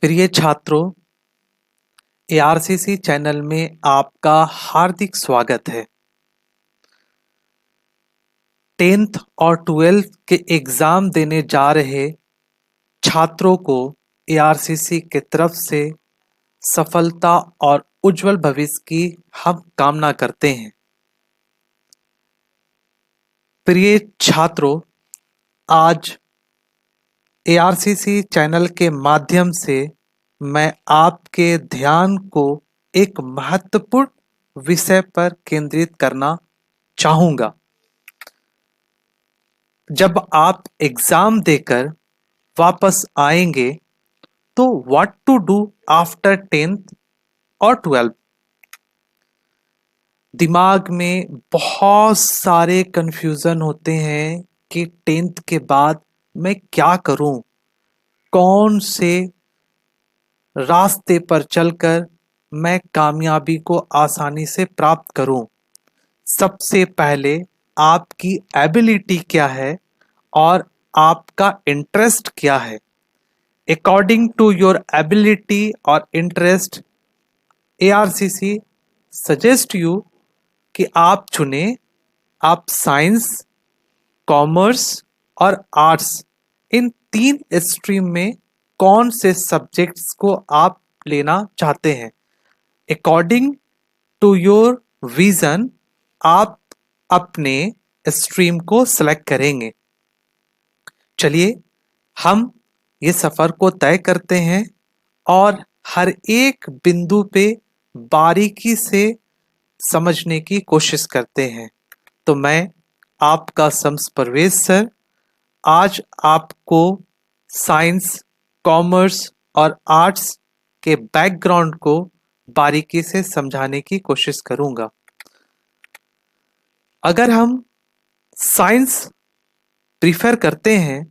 प्रिय छात्रों, एआरसीसी चैनल में आपका हार्दिक स्वागत है। 10th और 12th के एग्जाम देने जा रहे छात्रों को एआरसीसी की तरफ से सफलता और उज्जवल भविष्य की हम कामना करते हैं। प्रिय छात्रों, आज एआरसीसी चैनल के माध्यम से मैं आपके ध्यान को एक महत्वपूर्ण विषय पर केंद्रित करना चाहूंगा। जब आप एग्जाम देकर वापस आएंगे तो what to do after 10th और 12th। दिमाग में बहुत सारे कंफ्यूजन होते हैं कि 10th के बाद मैं क्या करूं, कौन से रास्ते पर चलकर मैं कामयाबी को आसानी से प्राप्त करूं। सबसे पहले आपकी एबिलिटी क्या है और आपका इंटरेस्ट क्या है। अकॉर्डिंग टू योर एबिलिटी और इंटरेस्ट, एआरसीसी सजेस्ट यू कि आप चुने, आप साइंस, कॉमर्स और आर्ट्स इन तीन स्ट्रीम में कौन से सब्जेक्ट्स को आप लेना चाहते हैं। अकॉर्डिंग टू योर विजन आप अपने स्ट्रीम को सेलेक्ट करेंगे। चलिए हम ये सफर को तय करते हैं और हर एक बिंदु पे बारीकी से समझने की कोशिश करते हैं। तो मैं आपका शम्स परवेज सर आज आपको साइंस, कॉमर्स और आर्ट्स के बैकग्राउंड को बारीकी से समझाने की कोशिश करूंगा। अगर हम साइंस प्रीफर करते हैं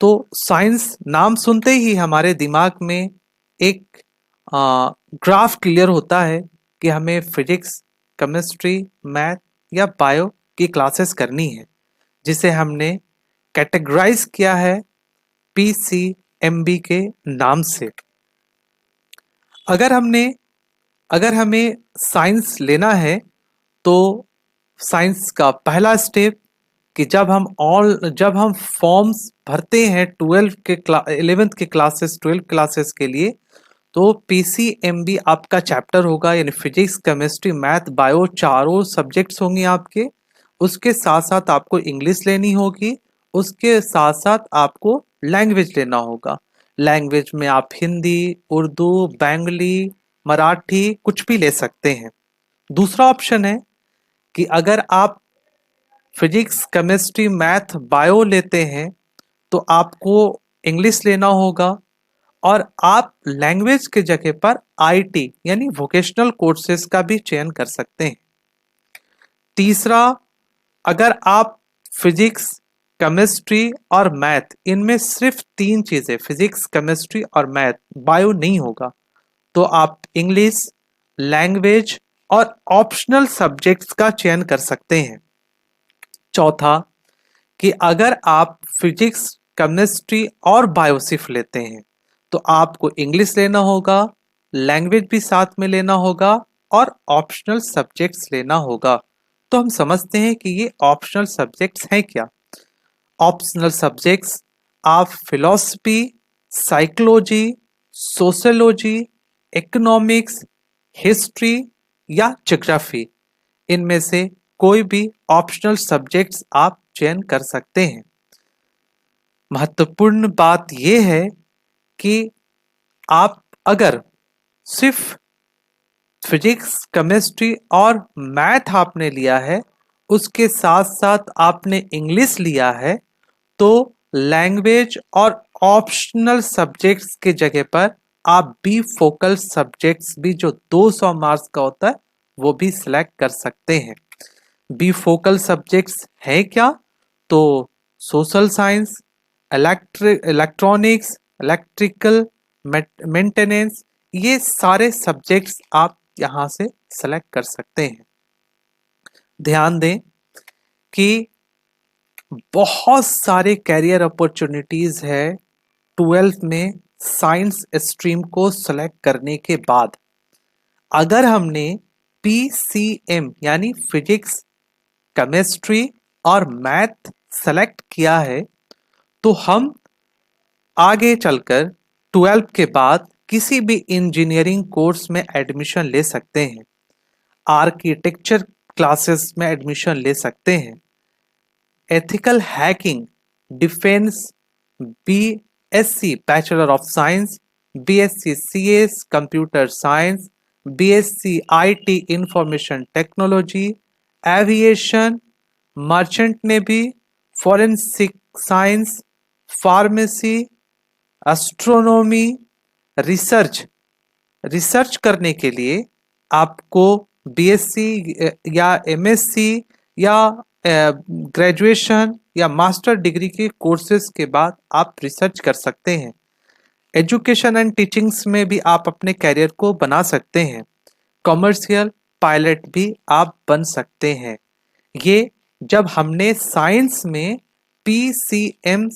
तो साइंस नाम सुनते ही हमारे दिमाग में एक ग्राफ क्लियर होता है कि हमें फिजिक्स, केमिस्ट्री, मैथ या बायो की क्लासेस करनी है, जिसे हमने कैटेगराइज किया है पीसीएमबी के नाम से। अगर हमने अगर हमें साइंस लेना है तो साइंस का पहला स्टेप कि जब हम फॉर्म्स भरते हैं 11th के क्लासेस 12 क्लासेस के लिए, तो पीसीएमबी आपका चैप्टर होगा, यानी फिजिक्स, केमिस्ट्री, मैथ, बायो चारों सब्जेक्ट्स होंगे आपके। उसके साथ साथ आपको इंग्लिश लेनी होगी, उसके साथ साथ आपको लैंग्वेज लेना होगा। लैंग्वेज में आप हिंदी, उर्दू, बंगाली, मराठी कुछ भी ले सकते हैं। दूसरा ऑप्शन है कि अगर आप फिजिक्स, केमिस्ट्री, मैथ, बायो लेते हैं तो आपको इंग्लिश लेना होगा और आप लैंग्वेज के जगह पर आईटी यानी वोकेशनल कोर्सेज का भी चयन कर सकते हैं। तीसरा, अगर आप फिजिक्स, केमिस्ट्री और मैथ इनमें सिर्फ तीन चीजें, फिजिक्स, केमिस्ट्री और मैथ, बायो नहीं होगा, तो आप इंग्लिश, लैंग्वेज और ऑप्शनल सब्जेक्ट्स का चयन कर सकते हैं। चौथा, कि अगर आप फिजिक्स, केमिस्ट्री और बायो सिर्फ लेते हैं तो आपको इंग्लिश लेना होगा, लैंग्वेज भी साथ में लेना होगा और ऑप्शनल सब्जेक्ट्स लेना होगा। तो हम समझते हैं कि ये ऑप्शनल सब्जेक्ट्स हैं क्या। ऑप्शनल सब्जेक्ट्स आप philosophy, psychology, sociology, economics, history या ज्योग्राफी इनमें से कोई भी ऑप्शनल सब्जेक्ट्स आप चयन कर सकते हैं। महत्वपूर्ण बात यह है कि आप अगर सिर्फ फिजिक्स, केमिस्ट्री और मैथ आपने लिया है, उसके साथ साथ आपने इंग्लिश लिया है, तो लैंग्वेज और ऑप्शनल सब्जेक्ट्स के जगह पर आप बी फोकल सब्जेक्ट्स भी, जो 200 मार्क्स का होता है, वो भी सिलेक्ट कर सकते हैं। बी फोकल सब्जेक्ट्स है क्या? तो social science, electronics, electrical, maintenance, ये सारे सब्जेक्ट्स आप यहां से सेलेक्ट कर सकते हैं। ध्यान दें कि बहुत सारे कैरियर अपॉर्चुनिटीज है 12th में साइंस स्ट्रीम को सेलेक्ट करने के बाद अगर हमने पीसीएम यानी फिजिक्स, केमिस्ट्री और मैथ सेलेक्ट किया है तो हम आगे चलकर 12 के बाद किसी भी इंजीनियरिंग कोर्स में एडमिशन ले सकते हैं, आर्किटेक्चर क्लासेस में एडमिशन ले सकते हैं, ethical hacking, defence, BSc bachelor of science, BSc CS computer science, BSc IT information technology, aviation, merchant navy, forensic science, pharmacy, astronomy, research research करने के लिए आपको बीएससी या एमएससी या ग्रेजुएशन या मास्टर डिग्री के कोर्सेज के बाद आप रिसर्च कर सकते हैं। एजुकेशन एंड टीचिंग्स में भी आप अपने कैरियर को बना सकते हैं। कॉमर्शियल पायलट भी आप बन सकते हैं। ये जब हमने साइंस में पीसीएम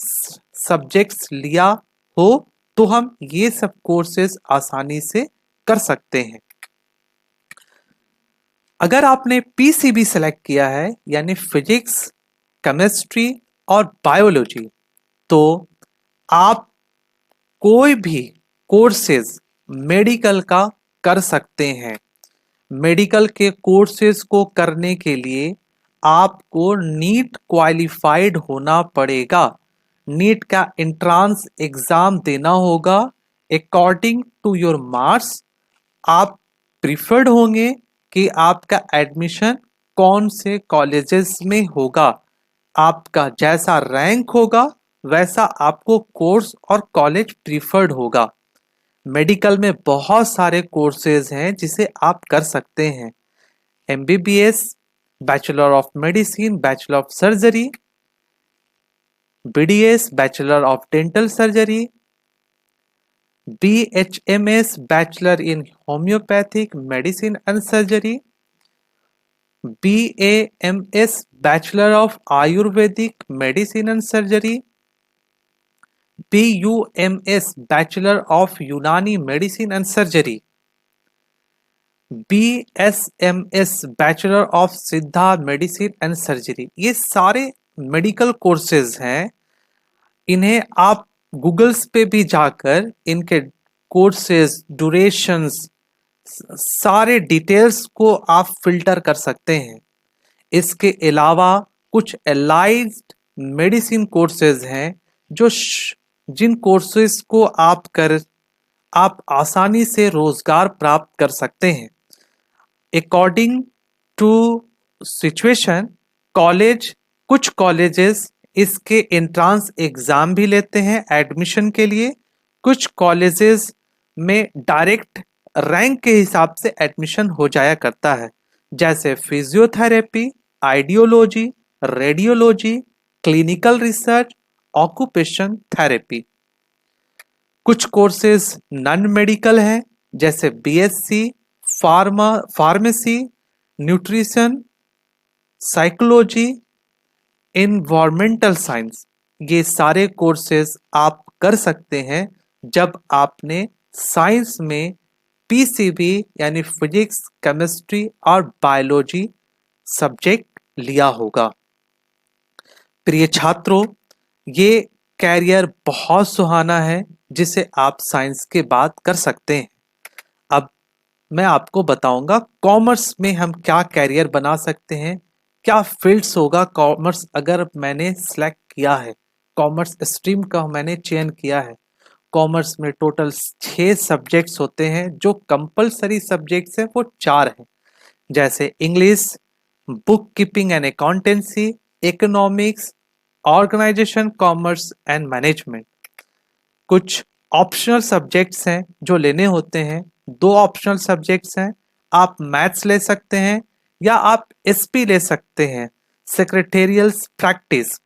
सब्जेक्ट्स लिया हो तो हम ये सब कोर्सेज आसानी से कर सकते हैं। अगर आपने पीसीबी सेलेक्ट किया है यानी फिजिक्स, केमिस्ट्री और बायोलॉजी, तो आप कोई भी कोर्सेज मेडिकल का कर सकते हैं। मेडिकल के कोर्सेज को करने के लिए आपको नीट क्वालिफाइड होना पड़ेगा। नीट का एंट्रेंस एग्जाम देना होगा। अकॉर्डिंग टू योर मार्क्स आप प्रिफर्ड होंगे कि आपका एडमिशन कौन से कॉलेजेस में होगा। आपका जैसा रैंक होगा वैसा आपको कोर्स और कॉलेज प्रिफर्ड होगा। मेडिकल में बहुत सारे कोर्सेज हैं जिसे आप कर सकते हैं। MBBS, bachelor of medicine, bachelor of surgery, BDS, bachelor of dental surgery, BHMS, bachelor in homeopathic medicine and surgery, BAMS, bachelor of Ayurvedic medicine and surgery, BUMS, bachelor of Unani medicine and surgery, BSMS, bachelor of Siddha medicine and surgery. ये सारे medical courses हैं। इन्हें आप Google's पे भी जाकर इनके courses, durations, सारे डिटेल्स को आप फिल्टर कर सकते हैं। इसके अलावा कुछ एलाइज्ड मेडिसिन कोर्सेज हैं जो जिन कोर्सेज को आप आसानी से रोजगार प्राप्त कर सकते हैं। अकॉर्डिंग टू सिचुएशन कुछ कॉलेजेस इसके एंट्रेंस एग्जाम भी लेते हैं एडमिशन के लिए। कुछ कॉलेजेस में डायरेक्ट रैंक के हिसाब से एडमिशन हो जाया करता है, जैसे physiotherapy, ideology, radiology, clinical research, occupation therapy. कुछ कोर्सेज नॉन मेडिकल हैं जैसे BSc pharmacy, nutrition, psychology, environmental science. ये सारे कोर्सेज आप कर सकते हैं जब आपने साइंस में पीसीबी यानी फिजिक्स, केमिस्ट्री और बायोलॉजी सब्जेक्ट लिया होगा। प्रिय छात्रों, ये कैरियर बहुत सुहाना है जिसे आप साइंस के बाद कर सकते हैं। अब मैं आपको बताऊंगा कॉमर्स में हम क्या कैरियर बना सकते हैं, क्या फील्ड्स होगा कॉमर्स अगर मैंने सिलेक्ट किया है, कॉमर्स स्ट्रीम का मैंने चयन किया है। कॉमर्स में टोटल 6 सब्जेक्ट्स होते हैं। जो कंपलसरी सब्जेक्ट्स हैं वो 4 हैं, जैसे English, book keeping and accountancy, economics, organisation commerce and management. कुछ ऑप्शनल सब्जेक्ट्स हैं जो लेने होते हैं। 2 ऑप्शनल सब्जेक्ट्स हैं। आप मैथ्स ले सकते हैं या आप एसपी ले सकते हैं, सेक्रेटेरियल प्रैक्टिस,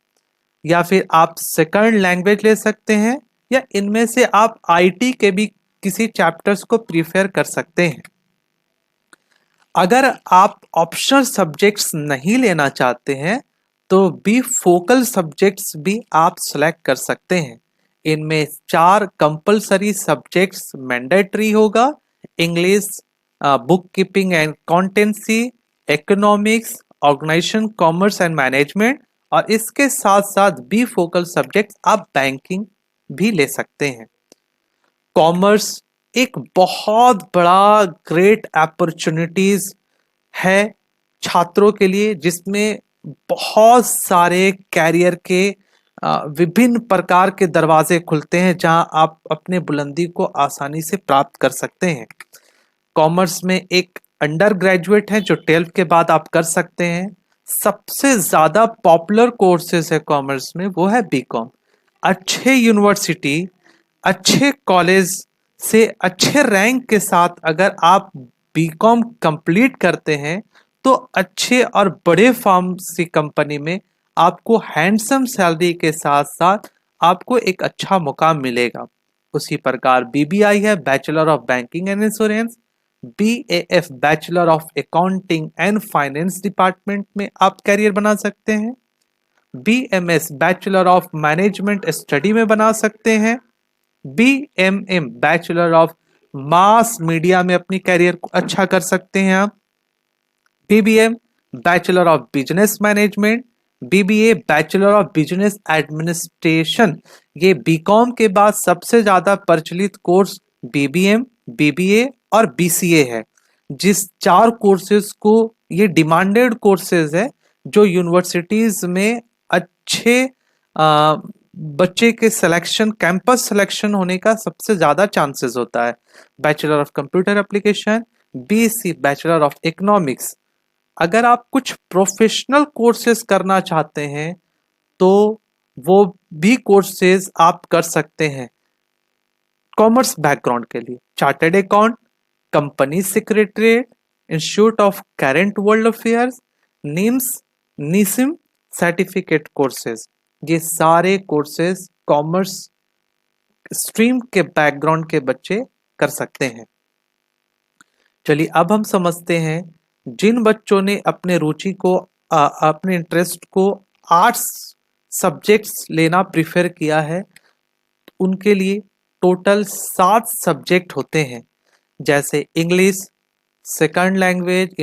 या फिर आप सेकंड लैंग्वेज ले सकते हैं, या इनमें से आप आईटी के भी किसी चैप्टर्स को प्रीफर कर सकते हैं। अगर आप ऑप्शनल सब्जेक्ट्स नहीं लेना चाहते हैं तो भी फोकल सब्जेक्ट्स भी आप सेलेक्ट कर सकते हैं। इनमें 4 कंपलसरी सब्जेक्ट्स मैंडेटरी होगा। English, book keeping and accountancy, economics, organisation, commerce and management, और इसके साथ साथ बी फोकल सब्जेक्ट आप बैंकिंग भी ले सकते हैं। कॉमर्स एक बहुत बड़ा ग्रेट अपॉर्चुनिटीज है छात्रों के लिए, जिसमें बहुत सारे कैरियर के विभिन्न प्रकार के दरवाजे खुलते हैं, जहां आप अपने बुलंदी को आसानी से प्राप्त कर सकते हैं। कॉमर्स में एक अंडर ग्रेजुएट है जो 12th के बाद आप कर सकते हैं। सबसे ज्यादा पॉपुलर कोर्सेज है कॉमर्स में, वो है बीकॉम। अच्छे यूनिवर्सिटी, अच्छे कॉलेज से अच्छे रैंक के साथ अगर आप बीकॉम कंप्लीट करते हैं तो अच्छे और बड़े फार्मेसी कंपनी में आपको हैंडसम सैलरी के साथ साथ आपको एक अच्छा मुकाम मिलेगा। उसी प्रकार बीबीआई है, bachelor of banking and insurance. BAF, bachelor of accounting and finance department में आप करियर बना सकते हैं। BMS, bachelor of management study में बना सकते हैं। BMM, bachelor of mass media में अपनी करियर को अच्छा कर सकते हैं आप। BBM, bachelor of business management. BBA, bachelor of business administration. ये बीकॉम के बाद सबसे ज्यादा प्रचलित कोर्स बीबीएम, बीबीए और बीसीए है। जिस 4 कोर्सेज को, ये डिमांडेड कोर्सेज है जो यूनिवर्सिटीज में अच्छे बच्चे के सिलेक्शन, कैंपस सिलेक्शन होने का सबसे ज्यादा चांसेस होता है। Bachelor of computer application, BSc, bachelor of economics. अगर आप कुछ प्रोफेशनल कोर्सेज करना चाहते हैं तो वो भी कोर्सेज आप कर सकते हैं कॉमर्स बैकग्राउंड के लिए। Chartered account, company secretariat, institute of current world affairs, NIMS, NISM certificate courses, ये सारे कोर्सेज कॉमर्स स्ट्रीम के बैकग्राउंड के बच्चे कर सकते हैं। चलिए अब हम समझते हैं जिन बच्चों ने अपने रुचि को, अपने इंटरेस्ट को आर्ट्स सब्जेक्ट्स लेना प्रिफर किया है, उनके लिए टोटल 7 सब्जेक्ट होते हैं, जैसे English, second language,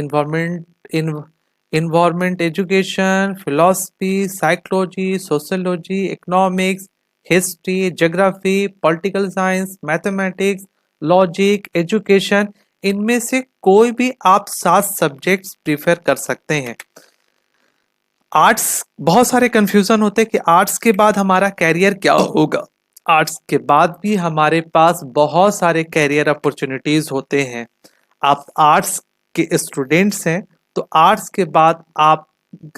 environment education, philosophy, psychology, sociology, economics, history, geography, political science, mathematics, logic, education. इनमें से कोई भी आप 7 सब्जेक्ट्स प्रिफर कर सकते हैं। आर्ट्स, बहुत सारे कंफ्यूजन होते हैं कि आर्ट्स के बाद हमारा कैरियर क्या होगा। आर्ट्स के बाद भी हमारे पास बहुत सारे कैरियर अपॉर्चुनिटीज होते हैं। आप आर्ट्स के स्टूडेंट्स हैं तो आर्ट्स के बाद आप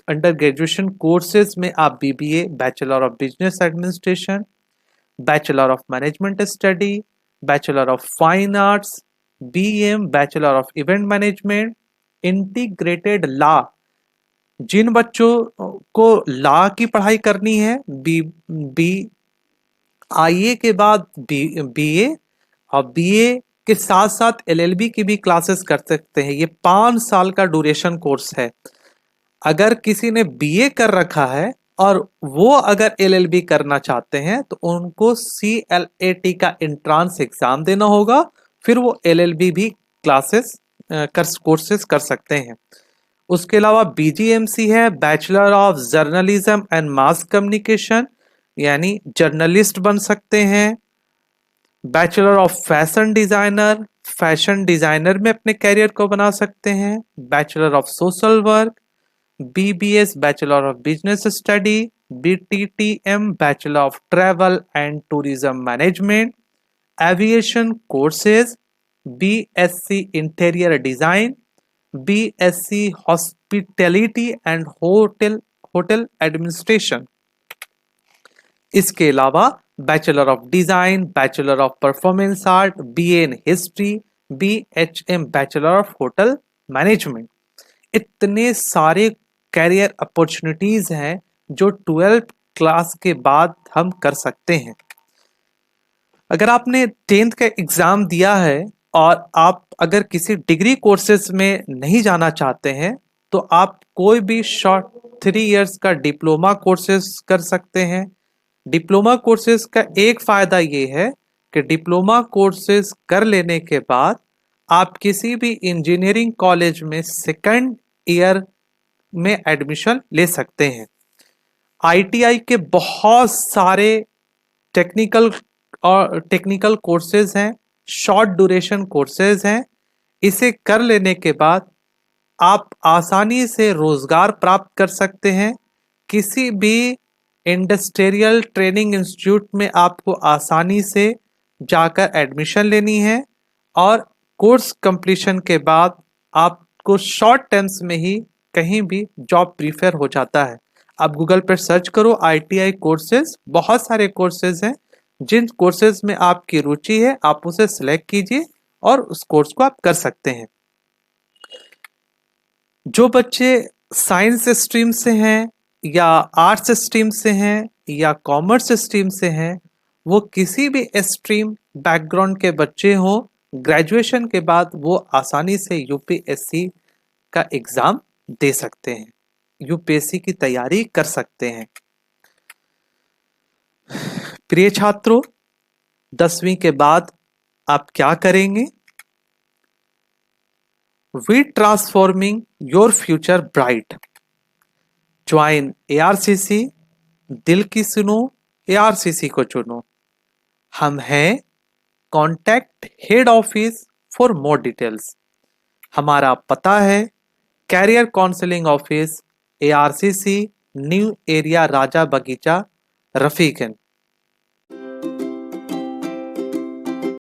अंडर ग्रेजुएशन कोर्सेज में आप BBA, bachelor of business administration, bachelor of management study, bachelor of fine arts, BM, bachelor of event management, integrated law. जिन बच्चों को लॉ की पढ़ाई करनी है, बी आईए के बाद बीए, और बीए के साथ साथ एलएलबी की भी क्लासेस कर सकते हैं। ये 5 साल का ड्यूरेशन कोर्स है। अगर किसी ने बीए कर रखा है और वो अगर एलएलबी करना चाहते हैं तो उनको सीएलएटी का एंट्रेंस एग्जाम देना होगा, फिर वो एलएलबी भी क्लासेस कोर्सेस कर सकते हैं। उसके अलावा बीजीएमसी है, bachelor of journalism and mass communication, यानी जर्नलिस्ट बन सकते हैं। Bachelor of fashion designer, fashion designer में अपने कैरियर को बना सकते हैं। Bachelor of social work, BBS, bachelor of business study, BTTM, bachelor of travel and tourism management, aviation courses, BSc interior design, BSc hospitality and hotel administration. इसके अलावा bachelor of design, bachelor of performance art, BA in history, BHM, bachelor of hotel management. इतने सारे career opportunities हैं जो 12th class के बाद हम कर सकते हैं। अगर आपने 10th का एग्जाम दिया है और आप अगर किसी डिग्री कोर्सेज में नहीं जाना चाहते हैं तो आप कोई भी शॉर्ट 3 इयर्स का डिप्लोमा कोर्सेज कर सकते हैं। डिप्लोमा कोर्सेज का एक फायदा ये है कि डिप्लोमा कोर्सेज कर लेने के बाद आप किसी भी इंजीनियरिंग कॉलेज में सेकंड ईयर में एडमिशन ले सकते हैं। आईटीआई के बहुत सारे टेक्निकल कोर्सेज हैं, शॉर्ट ड्यूरेशन कोर्सेज हैं। इसे कर लेने के बाद आप आसानी से रोजगार प्राप्त कर सकते हैं। किसी भी इंडस्ट्रियल ट्रेनिंग इंस्टीट्यूट में आपको आसानी से जाकर एडमिशन लेनी है और कोर्स कंप्लीशन के बाद आपको शॉर्ट टर्म्स में ही कहीं भी जॉब प्रीफर हो जाता है। आप गूगल पर सर्च करो आईटीआई कोर्सेज, बहुत सारे कोर्सेज हैं। जिन कोर्सेज में आपकी रुचि है आप उसे सिलेक्ट कीजिए और उस कोर्स को आप कर सकते हैं। जो बच्चे साइंस स्ट्रीम से हैं या आर्ट्स स्ट्रीम से हैं या कॉमर्स स्ट्रीम से हैं, वो किसी भी स्ट्रीम बैकग्राउंड के बच्चे हों, ग्रेजुएशन के बाद वो आसानी से यूपीएससी का एग्जाम दे सकते हैं, यूपीएससी की तैयारी कर सकते हैं। प्रिय छात्रों, 10वीं के बाद आप क्या करेंगे? We transforming your future bright. Join ARCC, दिल की सुनो, एआरसीसी को चुनो। हम हैं, contact head office for more details. हमारा पता है career counselling office, ARCC, new area, Raja Bagicha, Rafiganj.